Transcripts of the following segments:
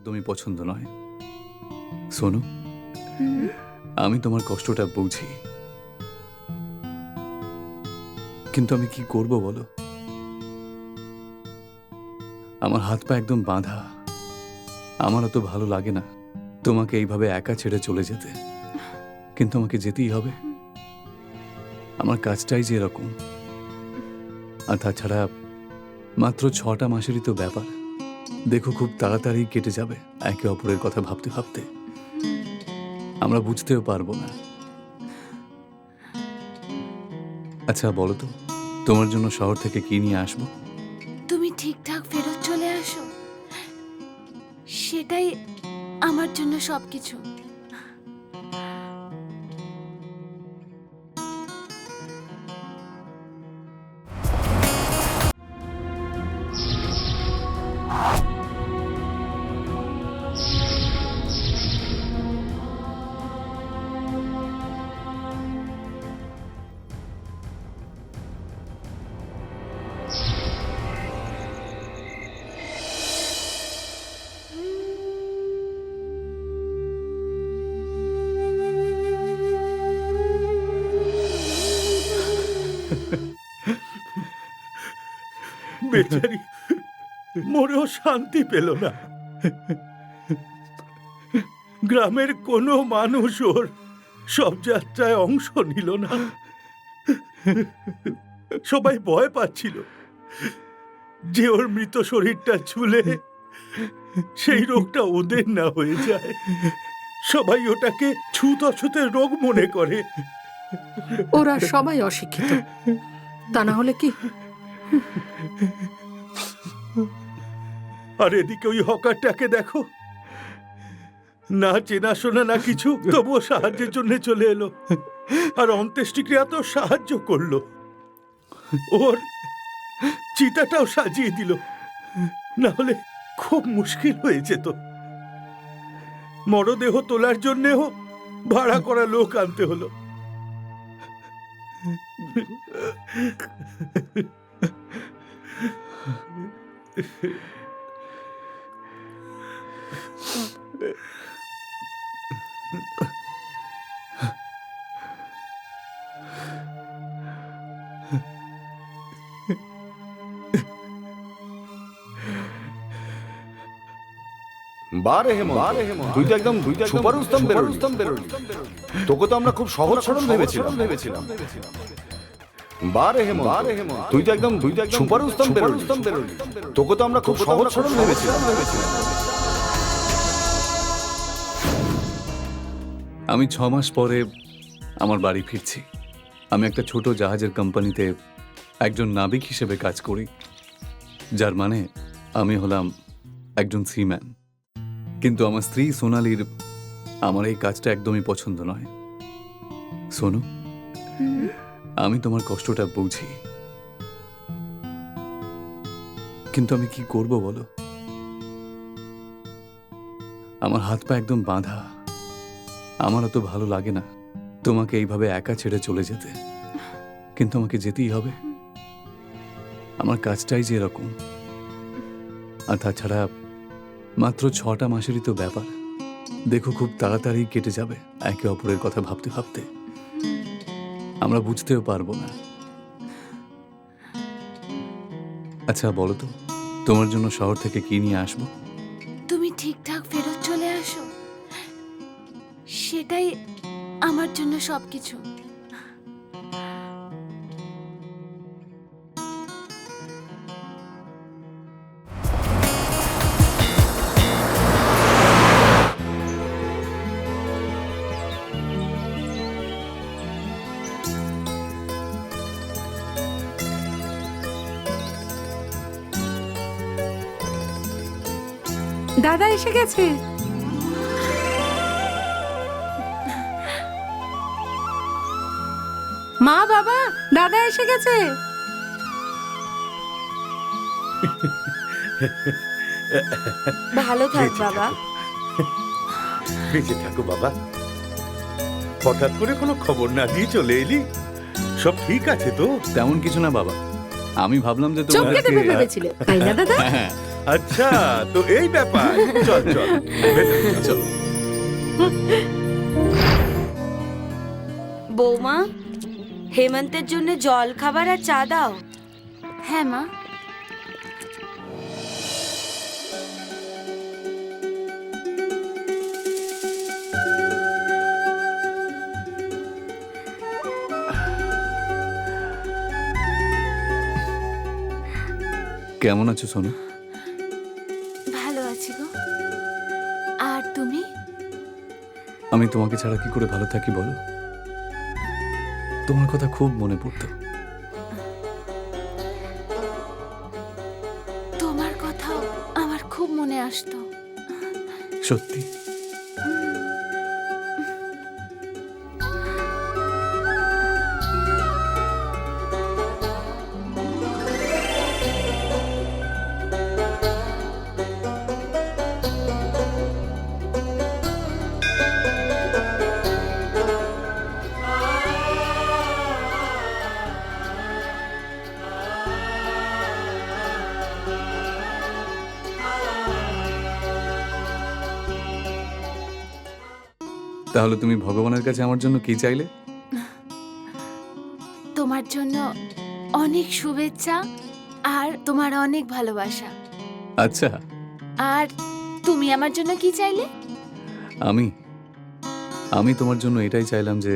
একদমই পছন্দ নয়। সোনু, আমি তোমার কষ্টটা বুঝি, কিন্তু আমি কি করব বলো? আমার হাত পা একদম বাঁধা। আমারও তো ভালো লাগে না তোমাকে এইভাবে একা ছেড়ে চলে যেতে, কিন্তু আমাকে যেতেই হবে। আমার কাজটাই যে এরকম। আর তাছাড়া মাত্র 6টা মাসেরই তো ব্যাপার। দেখো, খুব তাড়াতাড়ি কেটে যাবে একে অপরের কথা ভাবতে ভাবতে। আমরা বুঝতেও পারবো না। আচ্ছা বলো তো, তোমার জন্য শহর থেকে কি নিয়ে আসবো? তুমি ঠিকঠাক ফেরত চলে আসো, সেটাই আমার জন্য সবকিছু। বেচারি মরেও শান্তি পেল না। গ্রামের কোনো মানুষ ওর শবযাত্রায় অংশ নিল না। সবাই ভয় পাচ্ছিল যে ওর মৃত শরীরটা ছুলে সেই রোগটা ওদের না হয়ে যায়। সবাই ওটাকে ছুত অছুতের রোগ মনে করে। ওরা সবাই অশিক্ষিত, তা না হলে কি? আর এদিকে ওই হকারটাকে দেখো, না চেনাশোনা না কিছু, তবুও সাহায্যের জন্য চলে এলো আর অন্ত্যেষ্টিক্রিয়া তো সাহায্য করলো। ওর চিতাটাও সাজিয়ে দিল, না হলে খুব মুশকিল হয়ে যেত। মরদেহ তোলার জন্যেও ভাড়া করা লোক আনতে হলো। বারে হেমন্ত, তুই তো একদম সুপার উত্তম বেরোলি। তোকে তো আমরা খুব সহজ সরল ভেবেছিলাম। বারে হেমন্ত, তুই তো একদম সুপার উত্তম বেরোলি। তোকে তো আমরা খুব সহজ সরল ভেবেছিলাম। আমি 6 মাস পরে আমার বাড়ি ফিরছি। আমি একটা ছোট জাহাজের কোম্পানিতে একজন নাবিক হিসেবে কাজ করি, যার মানে আমি হলাম একজন সিম্যান। কিন্তু আমার স্ত্রী সোনালির আমার এই কাজটা একদমই পছন্দ নয়। সোনু, আমি তোমার কষ্টটা বুঝি, কিন্তু আমি কি করব বলো? আমার হাত পা একদম বাঁধা। আমারও তো ভালো লাগে না তোমাকে এইভাবে একা ছেড়ে চলে যেতে, কিন্তু আমাকে যেতেই হবে। আমার কাজটাই যে এরকম। আর তাছাড়া মাত্র 6টা মাসেরই তো ব্যাপার। দেখো, খুব তাড়াতাড়ি কেটে যাবে একে অপরের কথা ভাবতে ভাবতে। আমরা বুঝতেও পারবো না। আচ্ছা বলো তো, তোমার জন্য শহর থেকে কি নিয়ে আসবো? তুমি ঠিকঠাক ফেরত চলে আসো, সেটাই আমার জন্য সবকিছু। দাদা এসে গেছে। মা, বাবা, দাদা এসে গেছে। ভালো থাক বাবা। বেঁচে থাকো বাবা। হঠাৎ করে কোনো খবর না দিয়ে চলে এলি। সব ঠিক আছে তো? তেমন কিছু না বাবা, আমি ভাবলাম যে তোমার চমকে দেবে ভেবেছিলে, তাই না দাদা? হ্যাঁ, আচ্ছা, তো এই ব্যাপার। চল চল ভেতরে চল। চল। বৌমা, হেমন্তের জন্য জল খাবার আর চা দাও। হ্যাঁ মা। কেমন আছো সোনু? ভালো আছি গো। আর তুমি? আমি তোমাকে ছাড়া কি করে ভালো থাকি বলো? তোমার কথা খুব মনে পড়তো। তোমার কথাও আমার খুব মনে আসতো। সত্যি? তাহলে তুমি ভগবানের কাছে আমার জন্য কি চাইলে? তোমার জন্য অনেক শুভেচ্ছা আর তোমার অনেক ভালোবাসা। আচ্ছা, আর তুমি আমার জন্য কি চাইলে? আমি আমি তোমার জন্য এটাই চাইলাম যে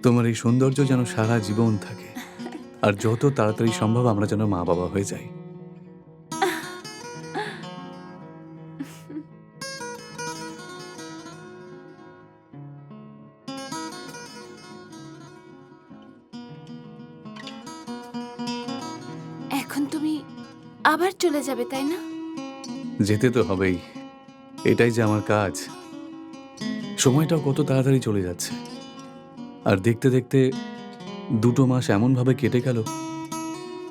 তোমার এই সৌন্দর্য যেন সারা জীবন থাকে, আর যত তাড়াতাড়ি সম্ভব আমরা যেন মা বাবা হয়ে যাই। এখন তুমি আবার চলে যাবে তাই না? যেতে তো হবেই, এটাই যে আমার কাজ। সময়টাও কত তাড়াতাড়ি চলে যাচ্ছে, আর দেখতে দেখতে 2 মাস এমনভাবে কেটে গেল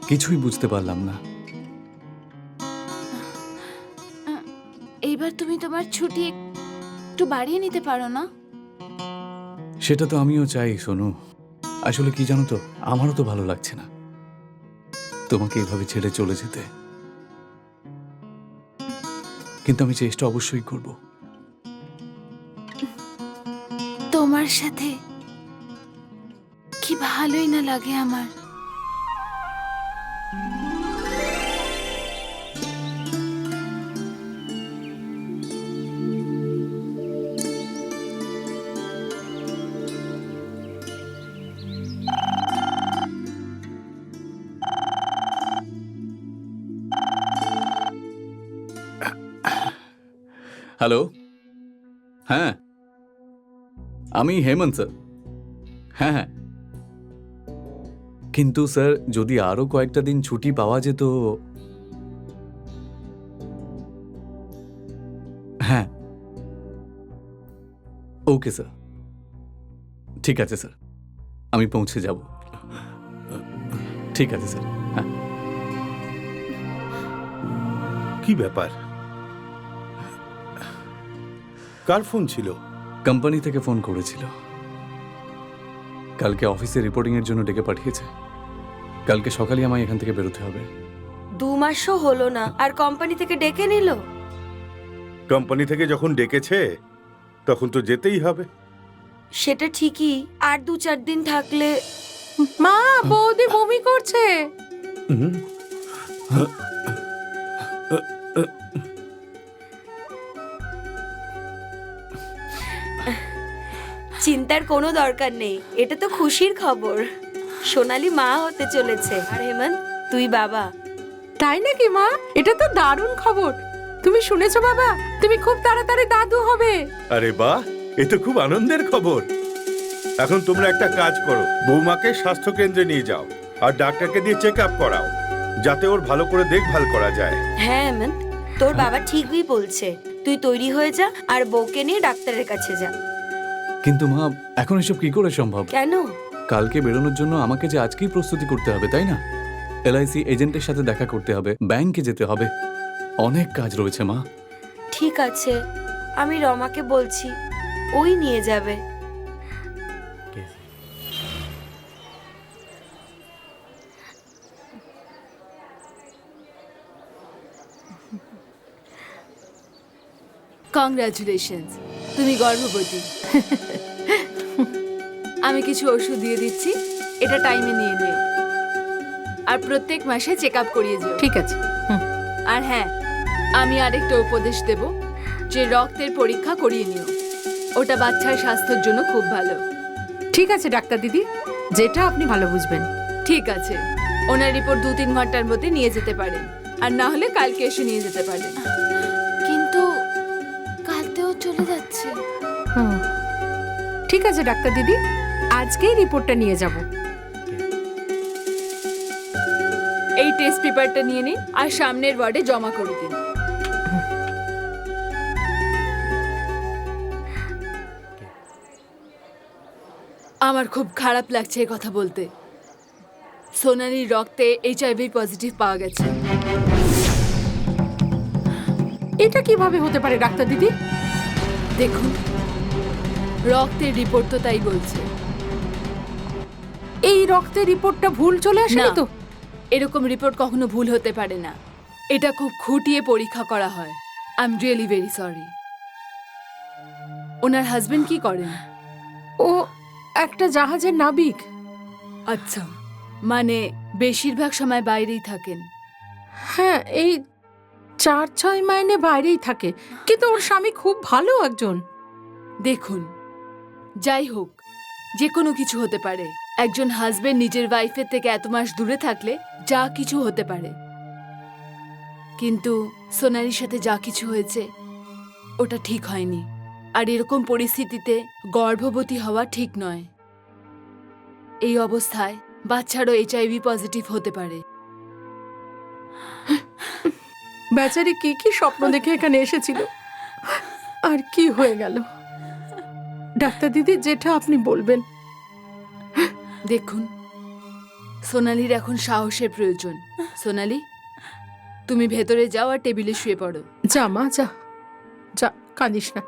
কিছুই বুঝতে পারলাম না। এইবার তুমি তোমার ছুটি একটু বাড়িয়ে নিতে পারো না? সেটা তো আমিও চাই সোনু। আসলে কি জানো তো, আমারও তো ভালো লাগছে না তোমাকে এভাবে ছেড়ে চলে যেতে, কিন্তু আমি চেষ্টা অবশ্যই করব। তোমার সাথে কি ভালোই না লাগে আমার। হ্যালো, হ্যাঁ আমি হেমন্ত স্যার। হ্যাঁ হ্যাঁ, কিন্তু স্যার যদি আরো কয়েকটা দিন ছুটি পাওয়া যেত। হ্যাঁ, ওকে স্যার, ঠিক আছে স্যার, আমি পৌঁছে যাব। ঠিক আছে স্যার। হ্যাঁ, কি ব্যাপার? কার ফোন ছিল? কোম্পানি থেকে ফোন করেছিল, কালকে অফিসে রিপোর্টিং এর জন্য ডেকে পাঠিয়েছে। কালকে সকালে আমায় এখান থেকে বেরোতে হবে। 2 মাসও হলো না আর কোম্পানি থেকে ডেকে নিল। কোম্পানি থেকে যখন ডেকেছে তখন তো যেতেই হবে। সেটা ঠিকই, আর 2-4 দিন থাকলে। মা, বৌদি বমি করছে। হুম। চিন্তার কোনো দরকার নেই, এটা তো খুশির খবর। সোনালি মা হতে চলেছে, আর হেমন্ত তুই বাবা। তাই নাকি মা? এটা তো দারুণ খবর। তুমি শুনেছো বাবা, তুমি খুব তাড়াতাড়ি দাদু হবে। আরে বাহ, এ তো খুব আনন্দের খবর। এখন তোমরা একটা কাজ করো, বৌমাকে স্বাস্থ্য কেন্দ্রে নিয়ে যাও আর ডাক্তারকে দিয়ে চেক আপ করাও, যাতে ওর ভালো করে দেখভাল করা যায়। হ্যাঁ হেমন্ত, তোর বাবা ঠিকই বলছে। তুই তৈরি হয়ে যা আর বউকে নিয়ে ডাক্তারের কাছে যা। কিন্তু মা, এখন এসব কি করে সম্ভব? কেন? কালকে বেরোনোর জন্য আমাকে যে আজকেই প্রস্তুতি করতে হবে, তাই না? এলআইসি এজেন্টের সাথে দেখা করতে হবে, ব্যাংকে যেতে হবে, অনেক কাজ রয়েছে মা। ঠিক আছে, আমি রমাকে বলছি, ওই নিয়ে যাবে। কংগ্রাচুলেশনস, তুমি গর্ভবতী। আমি কিছু ওষুধ দিয়ে দিচ্ছি, এটা টাইমে নিয়ে নিও। আর প্রত্যেক মাসে চেক আপ করিয়ে যেও। ঠিক আছে। আর হ্যাঁ, আমি আরেকটা উপদেশ দেব, যে রক্তের পরীক্ষা করিয়ে নিও। ওটা বাচ্চার স্বাস্থ্যের জন্য খুব ভালো। ঠিক আছে ডাক্তার দিদি, যেটা আপনি ভালো বুঝবেন। ঠিক আছে, ওনার রিপোর্ট 2-3 ঘন্টার মধ্যে নিয়ে যেতে পারেন, আর না হলে কালকে এসে নিয়ে যেতে পারেন। কিন্তু কালকেও চলে যাচ্ছে। হুম। ঠিক আছে ডাক্তার দিদি, আজকেই রিপোর্টটা নিয়ে যাব। এই টেস্ট পেপারটা নিয়ে নিন আর সামনের ওয়ার্ডে জমা করে দিন। আমার খুব খারাপ লাগছে এই কথা বলতে। সোনালির রক্তে HIV পজিটিভ পাওয়া গেছে। এটা কিভাবে হতে পারে ডাক্তার দিদি? দেখুন, রক্তের রিপোর্ট তো তাই বলছে। এই রক্তের রিপোর্টটা ভুল চলে আসেনি না। তো? এরকম রিপোর্ট কখনো ভুল হতে পারে না। এটা খুব খুঁটিয়ে পরীক্ষা করা হয়। I am really very sorry. Owner husband কি করেন? ও একটা জাহাজের নাবিক। আচ্ছা, মানে বেশিরভাগ সময় বাইরেই থাকেন। হ্যাঁ, এই 4-6 মাইনে বাইরেই থাকে, কিন্তু ওর স্বামী খুব ভালো একজন। দেখুন, যাই হোক, যে কোনো কিছু হতে পারে। একজন হাজবেন্ড নিজের ওয়াইফের থেকে এত মাস দূরে থাকলে যা কিছু হতে পারে। কিন্তু সোনালির সাথে যা কিছু হয়েছে ওটা ঠিক হয়নি। আর এরকম পরিস্থিতিতে গর্ভবতী হওয়া ঠিক নয়। এই অবস্থায় বাচ্চারও HIV পজিটিভ হতে পারে। বেচারি কি কি স্বপ্ন দেখে এখানে এসেছিল, আর কি হয়ে গেল। ডাক্তার দিদি, যেটা আপনি বলবেন। দেখুন, সোনালির এখন সাহসের প্রয়োজন। সোনালি, তুমি ভেতরে যাও আর টেবিলে শুয়ে পড়ো। যা মা, যা যা, কাঁদিস না,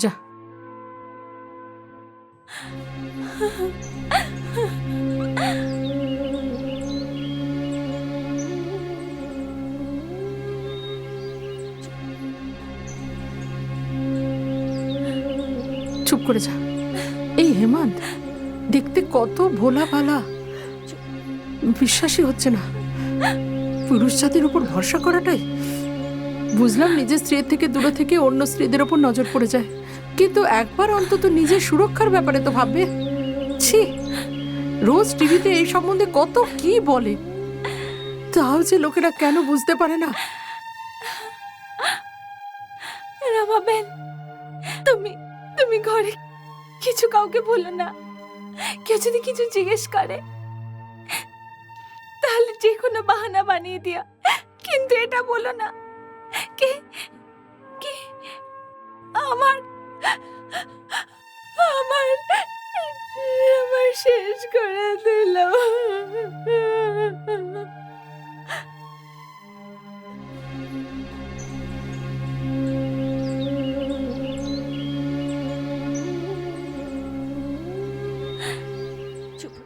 যা। চুপ করে যা। এই হেমন্ত দেখতে কত ভোলা ভালা, বিশ্বাসই হচ্ছে না। পুরুষ জাতির উপর ভরসা করাটাই। বুঝলাম নিজের স্ত্রীর থেকে দূরে থেকে অন্য স্ত্রীদের ওপর নজর পড়ে যায়, কিন্তু একবার অন্তত নিজের সুরক্ষার ব্যাপারে তো ভাববে। ছি, রোজ টিভিতে এই সম্বন্ধে কত কি বলে, তাও যে লোকেরা কেন বুঝতে পারে না। রামাবেন, তুমি ঘরে কিছু কাউকে বলো না। কেউ যদি কিছু জিজ্ঞেস করে তাহলে যে কোনো বাহানা বানিয়ে দিয়া, কিন্তু এটা বলো না কি কি আমার আমার আমার শেষ করে দিল।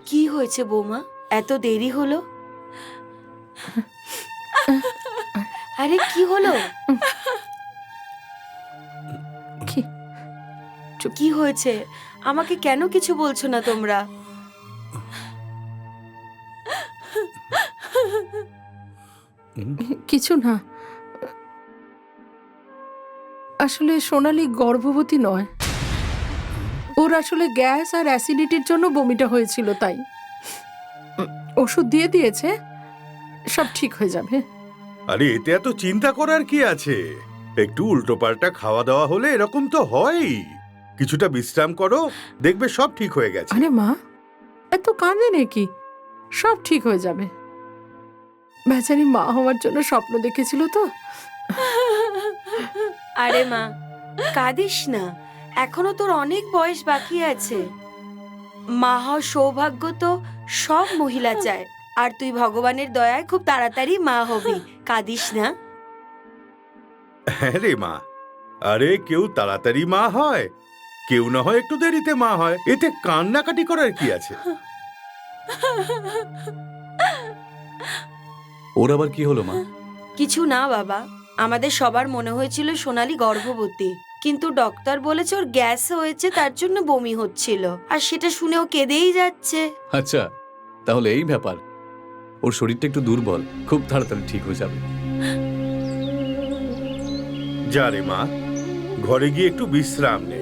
কি হয়েছে বৌমা, এত দেরি হলো? আরে কি হলো? কি কি হয়েছে? আমাকে কেন কিছু বলছো না তোমরা? কিছু না, আসলে সোনালি গর্ভবতী নয়। ওর আসলে গ্যাস আর অ্যাসিডিটির জন্য বমিটা হয়েছিল, তাই ওষুধ দিয়ে দিয়েছে, সব ঠিক হয়ে যাবে। আরে এতে এত চিন্তা করার কি আছে? একটু উল্টোপাল্টা খাওয়া দাওয়া হলে এরকম তো হয়ই। কিছুটা বিশ্রাম করো, দেখবে সব ঠিক হয়ে গেছে। আরে মা, এত কাঁদে নাকি? সব ঠিক হয়ে যাবে। বেচারি মা হওয়ার জন্য স্বপ্ন দেখেছিল তো। আরে মা, কাঁদিস না, এখনো তোর অনেক বয়স বাকি আছে। মা হওয়ার সৌভাগ্য তো সব মহিলা চায়, আর তুই ভগবানের দয়ায় খুব তাড়াতাড়ি মা হবি। কাঁদিস না। হ্যাঁ রে মা, আরে কেউ তাড়াতাড়ি মা হয়, কেউ না হয় একটু দেরিতে মা হয়। এতে কান্নাকাটি করার কি আছে? ওর আবার কি হলো মা? কিছু না বাবা, আমাদের সবার মনে হয়েছিল সোনালি গর্ভবতী, কিন্তু ডক্টর বলেছে ওর গ্যাস হয়েছে, তার জন্য বমি হচ্ছিল, আর সেটা শুনেও কেঁদেই যাচ্ছে। আচ্ছা, তাহলে এই ব্যাপার। ওর শরীরটা একটু দুর্বল, খুব তাড়াতাড়ি ঠিক হয়ে যাবে। যা রে মা, ঘরে গিয়ে একটু বিশ্রাম নে।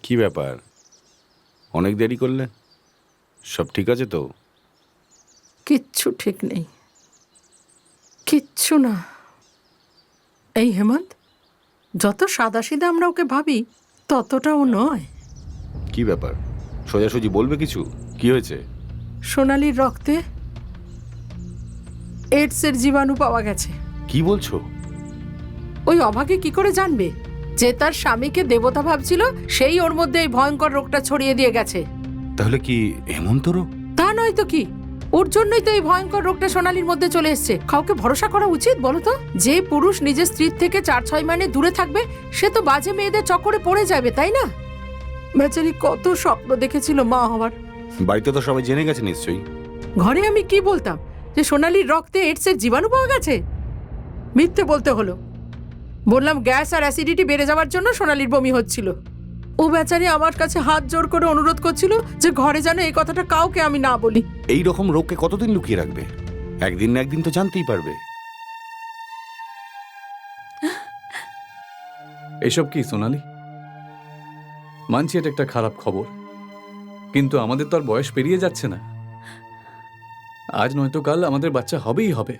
কি ব্যাপার, অনেক দেরি করলে? সব ঠিক আছে তো? কিচ্ছু ঠিক নেই, কিচ্ছু না। এই হেমন্ত, যত সাদাসিধা আমরা ওকে ভাবি ততটাও নয়। কি ব্যাপার, সোজাসুজি বলবে কিছু? কি হয়েছে? সোনালির রক্তে এইডসের জীবাণু পাওয়া গেছে। কি বলছো? ওই অভাগে কি করে জানবে? যে তার স্বামীকে দেবতা ভাবছিল, সেই ওর মধ্যে এই ভয়ঙ্কর রোগটা ছড়িয়ে দিয়ে গেছে। তাহলে কি হেমন্ত রোগ? তা নয় তো কি, ওর জন্যই তো এই ভয়ঙ্কর রোগটা সোনালির মধ্যে চলে এসছে। কাউকে ভরসা করা উচিত বলো তো? যে পুরুষ নিজের স্ত্রীর থেকে 4-6 মাইনে দূরে থাকবে, সে তো বাজে মেয়েদের চক্করে পড়ে যাবে, তাই না? বেচারি কত স্বপ্ন দেখেছিল মা হওয়ার। বাড়িতে তো সবাই জেনে গেছে নিশ্চয়ই। ঘরে আমি কি বলতাম যে সোনালির রক্তে এইডসের জীবাণু পাওয়া গেছে? মিথ্যে বলতে হলো। বললাম গ্যাস আর অ্যাসিডিটি বেড়ে যাওয়ার জন্য সোনালির বমি হচ্ছিল। ও বেচারি আমার কাছে হাত জোড় করে অনুরোধ করছিল যে ঘরে যেন এই কথাটা কাউকে আমি না বলি। এই রকম রোগকে কতদিন লুকিয়ে রাখবে? একদিন না একদিন তো জানতেই পারবে। এসব কি সোনালি? মানছি এটা একটা খারাপ খবর, কিন্তু আমাদের তো আর বয়স পেরিয়ে যাচ্ছে না। আজ নয়তো কাল আমাদের বাচ্চা হবেই হবে।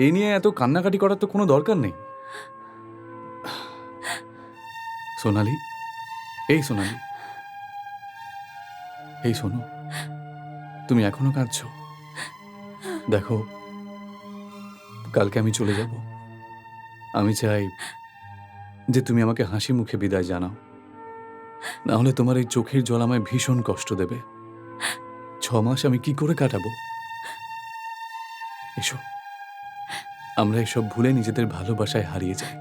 এই নিয়ে এত কান্নাকাটি করার তো কোনো দরকার নেই। সোনালি, এই সোনালি, এই শোনো, তুমি এখনো কাঁদছো? দেখো, কালকে আমি চলে যাব। আমি চাই যে তুমি আমাকে হাসি মুখে বিদায় জানাও, না হলে তোমার এই চোখের জল আমায় ভীষণ কষ্ট দেবে। 6 মাস আমি কি করে কাটাবো? এসো, আমরা এসব ভুলে নিজেদের ভালোবাসায় হারিয়ে যাই।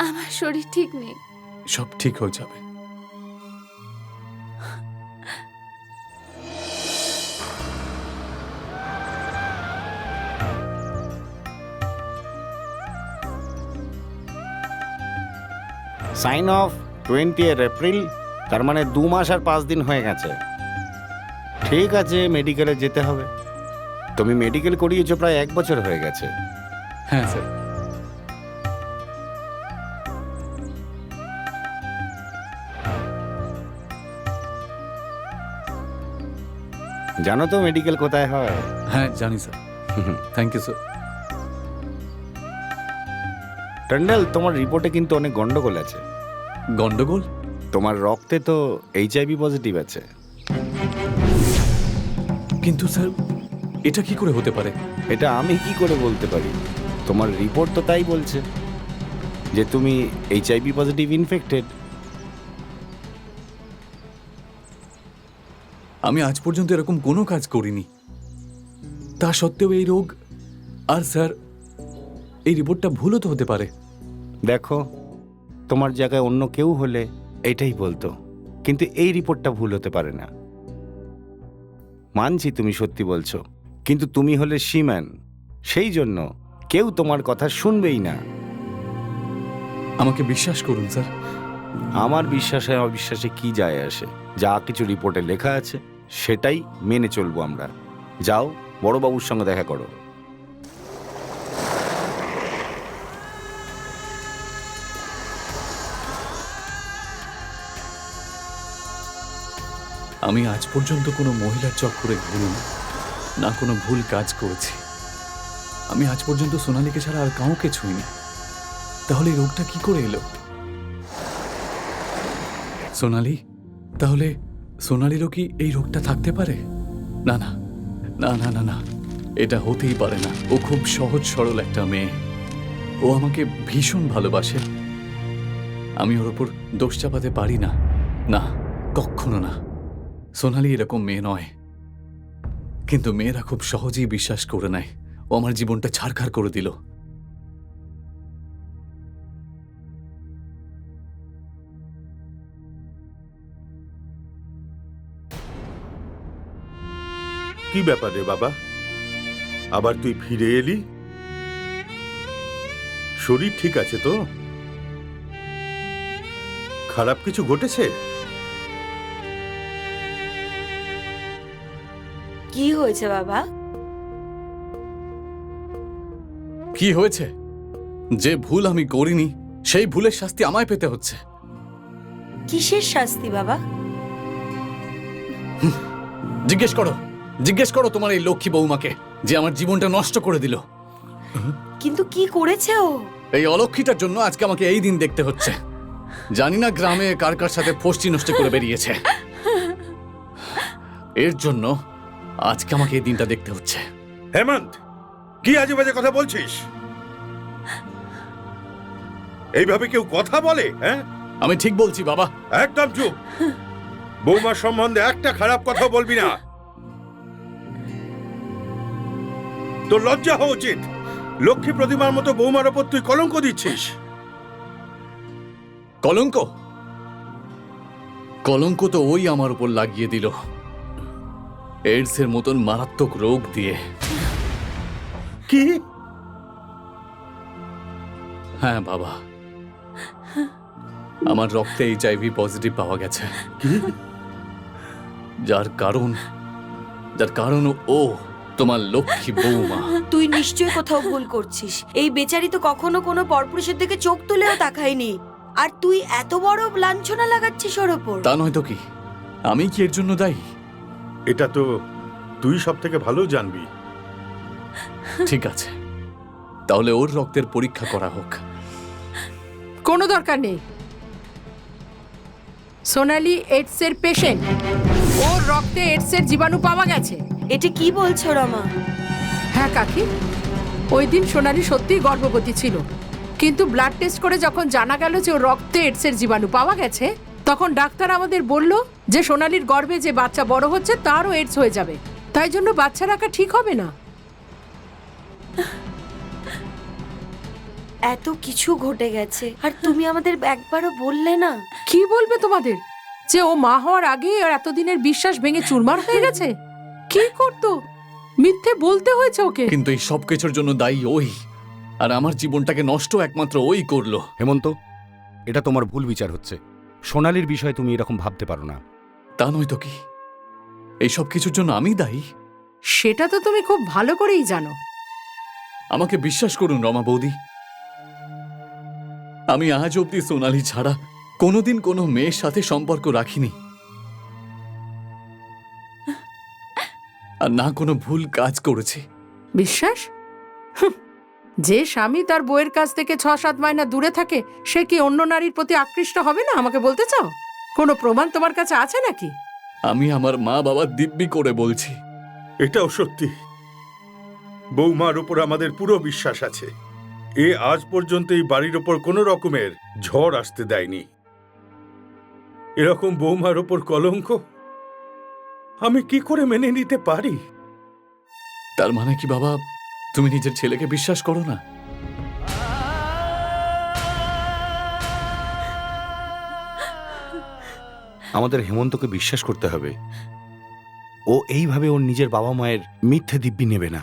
আমার শরীর ঠিক নেই। সব ঠিক হয়ে যাবে। সাইন অফ 20 এপ্রিল, তার মানে 2 মাস আর 5 দিন হয়ে গেছে। ঠিক আছে, মেডিকেলে যেতে হবে। তুমি মেডিকেল করিয়েছো প্রায় 1 বছর হয়ে গেছে। হ্যাঁ স্যার। জানো তো মেডিকেল কোথায় হয়? হ্যাঁ জানি sir. Thank you sir. Tandel, তোমার রিপোর্টে কিন্তু অনেক গন্ডগোল আছে। গন্ডগোল? তোমার রক্তে তো HIV পজিটিভ আছে। কিন্তু স্যার, এটা কি করে হতে পারে? এটা আমি কি করে বলতে পারি? তোমার রিপোর্ট তো তাই বলছে যে তুমি HIV পজিটিভ ইনফেক্টেড। আমি আজ পর্যন্ত এরকম কোনো কাজ করিনি, তা সত্ত্বেও এই রোগ। আর স্যার, এই রিপোর্টটা ভুলও তো হতে পারে। দেখো, তোমার জায়গায় অন্য কেউ হলে এটাই বলতো, কিন্তু এই রিপোর্টটা ভুল হতে পারে না। মানছি তুমি সত্যি বলছো, কিন্তু তুমি হলে সিম্যান, সেই জন্য কেউ তোমার কথা শুনবেই না। আমাকে বিশ্বাস করুন স্যার। আমার বিশ্বাসে অবিশ্বাসে কি যায় আসে? যা কিছু রিপোর্টে লেখা আছে সেটাই মেনে চলবো আমরা। যাও, বড়বাবুর সঙ্গে দেখা করো। আমি আজ পর্যন্ত কোনো মহিলার চক্করে ঘুরিনি, না কোনো ভুল কাজ করেছি। আমি আজ পর্যন্ত সোনালীকে ছাড়া আর কাউকে ছুঁইনি। তাহলে এই রোগটা কি করে এলো? সোনালী, তাহলে সোনালীরও কি এই রোগটা থাকতে পারে? না না না না না না, এটা হতেই পারে না। ও খুব সহজ সরল একটা মেয়ে। ও আমাকে ভীষণ ভালোবাসে। আমি ওর ওপর দোষ চাপাতে পারি না, না, কখনো না। সোনালী এরকম মেয়ে নয়, কিন্তু মেয়েরা খুব সহজেই বিশ্বাস করে নেয়। ও আমার জীবনটা ছারখার করে দিল। কি ব্যাপার রে বাবা, আবার তুই ফিরে এলি? শরীর ঠিক আছে তো? খারাপ কিছু ঘটেছে? কি হয়েছে বাবা? কি হয়েছে? যে ভুল আমি করিনি সেই ভুলের শাস্তি আমায় পেতে হচ্ছে। কিসের শাস্তি বাবা? জিজ্ঞেস করো তোমার এই লক্ষ্মী বৌমাকে, যে আমার জীবনটা নষ্ট করে দিল। কিন্তু কি করেছে ও? এই অলক্ষীটার জন্য আজকে আমাকে এই দিন দেখতে হচ্ছে। জানি না গ্রামে কার কার সাথে ফষ্টি নষ্ট করে বেরিয়েছে, এর জন্য আজকে আমাকে এই দিনটা দেখতে হচ্ছে। হেমন্ত, কি আজে বাজে কথা বলছিস? এইভাবে কেউ কথা বলে? হ্যাঁ, আমি ঠিক বলছি বাবা। একদম চুপ। বৌমার সম্বন্ধে একটা খারাপ কথা বলবি না। তোর লজ্জা হওয়া উচিত। লক্ষ্মী প্রতিমার মতো বৌমার ওপর তুই কলঙ্ক দিচ্ছিস। কলঙ্ক? কলঙ্ক তো ওই আমার উপর লাগিয়ে দিল, এইডস এর মতন মারাত্মক রোগ দিয়ে। কি? হ্যাঁ বাবা, আমার রক্তে HIV পজিটিভ পাওয়া গেছে। যার কারণ ও তোমার লক্ষ্মী বৌমা। তুই নিশ্চয়ই কোথাও ভুল করছিস। এই বেচারি তো কখনো কোনো পরপুরুষের দিকে চোখ তুলেও তাকায়নি, আর তুই এত বড় লাঞ্ছনা লাগাচ্ছিস ওর ওপর। তা নয় তো কি, আমি কি এর জন্য দায়ী? এটা তো তুই সব থেকে ভালো জানবি। ঠিক আছে, তাহলে ওর রক্তের পরীক্ষা করা হোক। কোনো দরকার নেই। সোনালি এইডস এর পেশেন্ট, ওর রক্তে এইডস এর জীবাণু পাওয়া গেছে। এটা কি বলছো রমা? হ্যাঁ কাকি, ওই দিন সোনালি সত্যিই গর্ভবতী ছিল, কিন্তু ব্লাড টেস্ট করে যখন জানা গেল যে ওর রক্তে এইডস এর জীবাণু পাওয়া গেছে, তখন ডাক্তার আমাদের বলল যে সোনালির গর্ভে যে বাচ্চা বড় হচ্ছে তারও এইডস হয়ে যাবে, তাই জন্য বাচ্চা রাখা ঠিক হবে না। এত কিছু ঘটে গেছে আর তুমি আমাদের একবারও বললে না? কি বলবে তোমাদের, যে ও মা হওয়ার আগেই আর এতদিনের বিশ্বাস ভেঙে চুরমার হয়ে গেছে? কি করতো? মিথ্যে বলতে হয়েছে ওকে। কিন্তু এই সব কিছুর জন্য দায়ী ওই, আর আমার জীবনটাকে নষ্ট একমাত্র ওই করলো। হেমন্ত, এটা তোমার ভুল বিচার হচ্ছে। সোনালির বিষয়ে তুমি এরকম ভাবতে পারো না। তা নয় তো কি, এই সব কিছুর জন্য আমি দায়ী? সেটা তো তুমি খুব ভালো করেই জানো। আমাকে বিশ্বাস করুন রমা বৌদি, আমি আজ অব্দি সোনালি ছাড়া কোনোদিন কোনো মেয়ের সাথে সম্পর্ক রাখিনি, আর না কোনো ভুল কাজ করেছি। বিশ্বাস? হুঁ, যে স্বামী তার বউয়ের কাছ থেকে 6-7 মাইনা দূরে থাকে, সে কি অন্য নারীর প্রতি আকৃষ্ট হবে না? আমাকে বলতে চাও? কোনো প্রমাণ তোমার কাছে আছে নাকি? আমি আমার মা বাবা দিব্যি করে বলছি। এটাও সত্যি। বৌমার উপর আমাদের পুরো বিশ্বাস আছে। এ আজ পর্যন্ত এই বাড়ির ওপর কোনো রকমের ঝড় আসতে দেয়নি। এরকম বৌমার ওপর কলঙ্ক আমি কি করে মেনে নিতে পারি? তার মানে কি বাবা, তুমি নিজের ছেলেকে বিশ্বাস করো না? আমাদের হেমন্তকে বিশ্বাস করতে হবে। ও এইভাবে ওর নিজের বাবা মায়ের মিথ্যে দিব্যি নেবে না।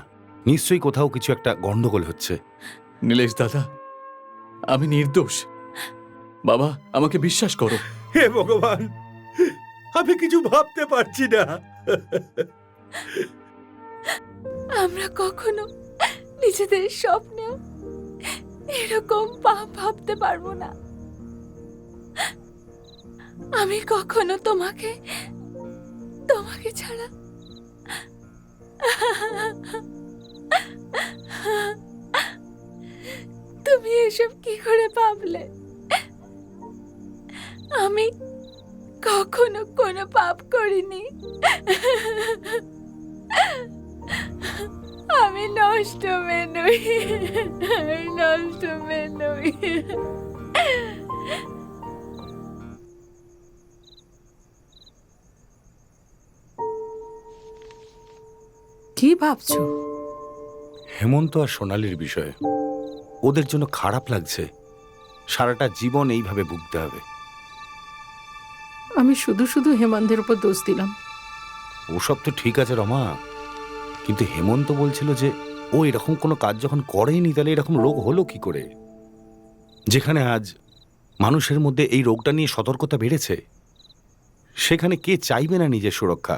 নিশ্চয়ই কোথাও কিছু একটা গন্ডগোল হচ্ছে। নীলেশ দাদা, আমি নির্দোষ। বাবা, আমাকে বিশ্বাস করো। হে ভগবান, আমি কিছু ভাবতে পারছি না। আমরা কখনো নিজেদের স্বপ্নেও এরকম পাপ ভাবতে পারবো না। আমি কখনো তোমাকে ছাড়া তুমি এসব কি করে ভাবলে? আমি কখনো কোনো পাপ করিনি। আমি নষ্ট মেয়ে নই, নষ্ট মেয়ে নই। কি ভাবছো? হেমন্ত আর সোনালির বিষয়ে ওদের জন্য খারাপ লাগছে। সারাটা জীবন এইভাবে ভুগতে হবে। আমি শুধু শুধু হেমান্তের উপর দোষ দিলাম। ওসব তো ঠিক আছে রমা, কিন্তু হেমন্ত বলছিল যে ও এরকম কোনো কাজ যখন করেনি তাহলে এরকম রোগ হলো কি করে। যেখানে আজ মানুষের মধ্যে এই রোগটা নিয়ে সতর্কতা বেড়েছে, সেখানে কে চাইবে না নিজের সুরক্ষা?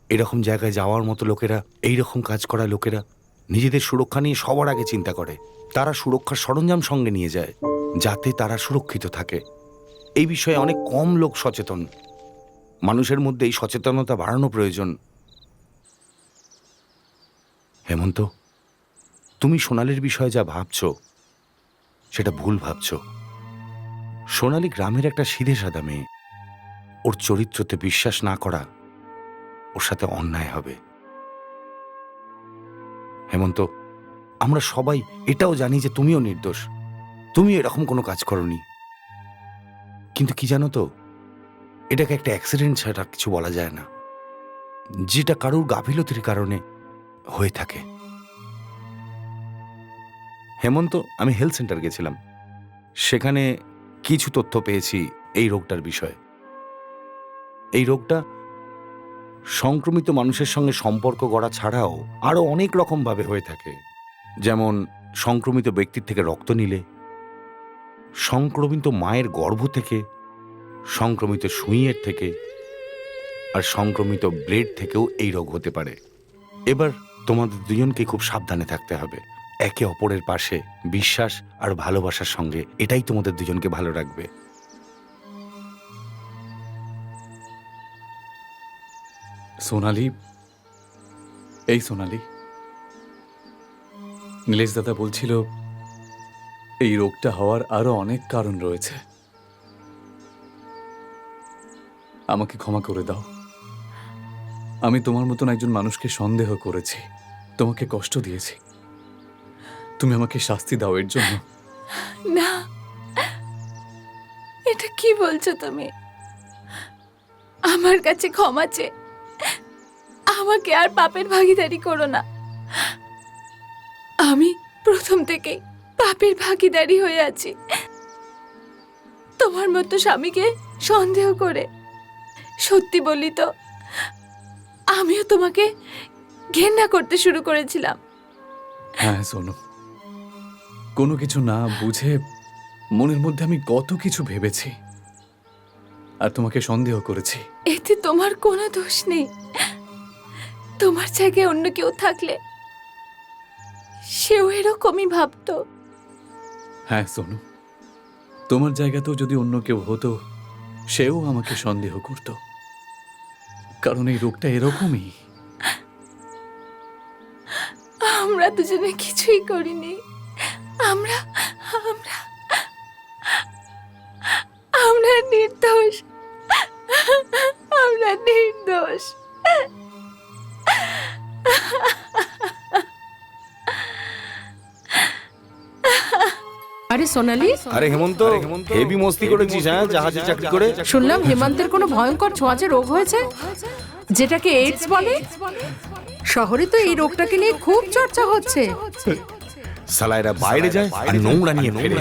এরকম জায়গায় যাওয়ার মতো লোকেরা, এই রকম কাজ করা লোকেরা নিজেদের সুরক্ষা নিয়ে সবার আগে চিন্তা করে। তারা সুরক্ষার সরঞ্জাম সঙ্গে নিয়ে যায় যাতে তারা সুরক্ষিত থাকে। এই বিষয়ে অনেক কম লোক সচেতন। মানুষের মধ্যে এই সচেতনতা বাড়ানো প্রয়োজন। হেমন্ত, তুমি সোনালির বিষয়ে যা ভাবছো সেটা ভুল ভাবছো। সোনালি গ্রামের একটা সিধে সাদা মেয়ে। ওর চরিত্রতে বিশ্বাস না করা ওর সাথে অন্যায় হবে। হেমন্ত, আমরা সবাই এটাও জানি যে তুমিও নির্দোষ, তুমি এরকম কোনো কাজ করনি। কিন্তু কি জানো তো, এটাকে একটা অ্যাক্সিডেন্ট ছাড়া আর কিছু বলা যায় না, যেটা কারোর গাফিলতির কারণে হয়ে থাকে। হেমন্ত, আমি হেলথ সেন্টার গেছিলাম, সেখানে কিছু তথ্য পেয়েছি এই রোগটার বিষয়ে। এই রোগটা সংক্রমিত মানুষের সঙ্গে সম্পর্ক গড়া ছাড়াও আরো অনেক রকমভাবে হয়ে থাকে। যেমন সংক্রমিত ব্যক্তির থেকে রক্ত নিলে, সংক্রমিত মায়ের গর্ভ থেকে, সংক্রমিত সুইয়ের থেকে, আর সংক্রমিত ব্লেড থেকেও এই রোগ হতে পারে। এবার তোমাদের দুজনকে খুব সাবধানে থাকতে হবে। একে অপরের পাশে বিশ্বাস আর ভালোবাসার সঙ্গে, এটাই তোমাদের দুজনকে ভালো রাখবে। সোনালি, এই সোনালি, নীলেশ দাদা বলছিল এই রোগটা হওয়ার আরো অনেক কারণ রয়েছে। আমাকে ক্ষমা করে দাও। আমি তোমার মতন একজন মানুষকে সন্দেহ করেছি, তোমাকে কষ্ট দিয়েছি। তুমি আমাকে শাস্তি দাও এর জন্য। না, এটা কি বলছো তুমি? আমার কাছে ক্ষমা চেয়ে আমাকে আর পাপের ভাগীদারি করো না। আমি প্রথম থেকেই পাপের ভাগীদারি হয়ে আছি, তোমার মতো স্বামীকে সন্দেহ করে। সত্যি বলি তো, আমিও তোমাকে ঘেন্না করতে শুরু করেছিলাম। হ্যাঁ শোনো, কোনো কিছু না বুঝে মনের মধ্যে আমি কত কিছু ভেবেছি আর তোমাকে সন্দেহ করেছি। এতে তোমার কোনো দোষ নেই। তোমার জায়গায় অন্য কেউ থাকলে সেও এরকমই ভাবতো। হ্যাঁ সোনু, তোমার জায়গাতেও যদি অন্য কেউ হতো সেও আমাকে সন্দেহ করত, কারণ এই রোগটা এরকমই। আমরা দুজনে কিছুই করিনি। আমরা আমরা আমরা নির্দোষ। আমরা নির্দোষ। আরে সোনালি, আরে হেমন্ত, হেভি মস্তি করেছিস হ্যাঁ জাহাজে চাকরি করে। শুনলাম হেমন্তের কোনো ভয়ঙ্কর ছোঁয়াচে রোগ হয়েছে, যেটাকে এইডস বলে। শহরে তো এই রোগটাকে নিয়ে খুব চর্চা হচ্ছে। সালা এরা বাইরে যায় আর নোংরা নিয়ে ফেরে।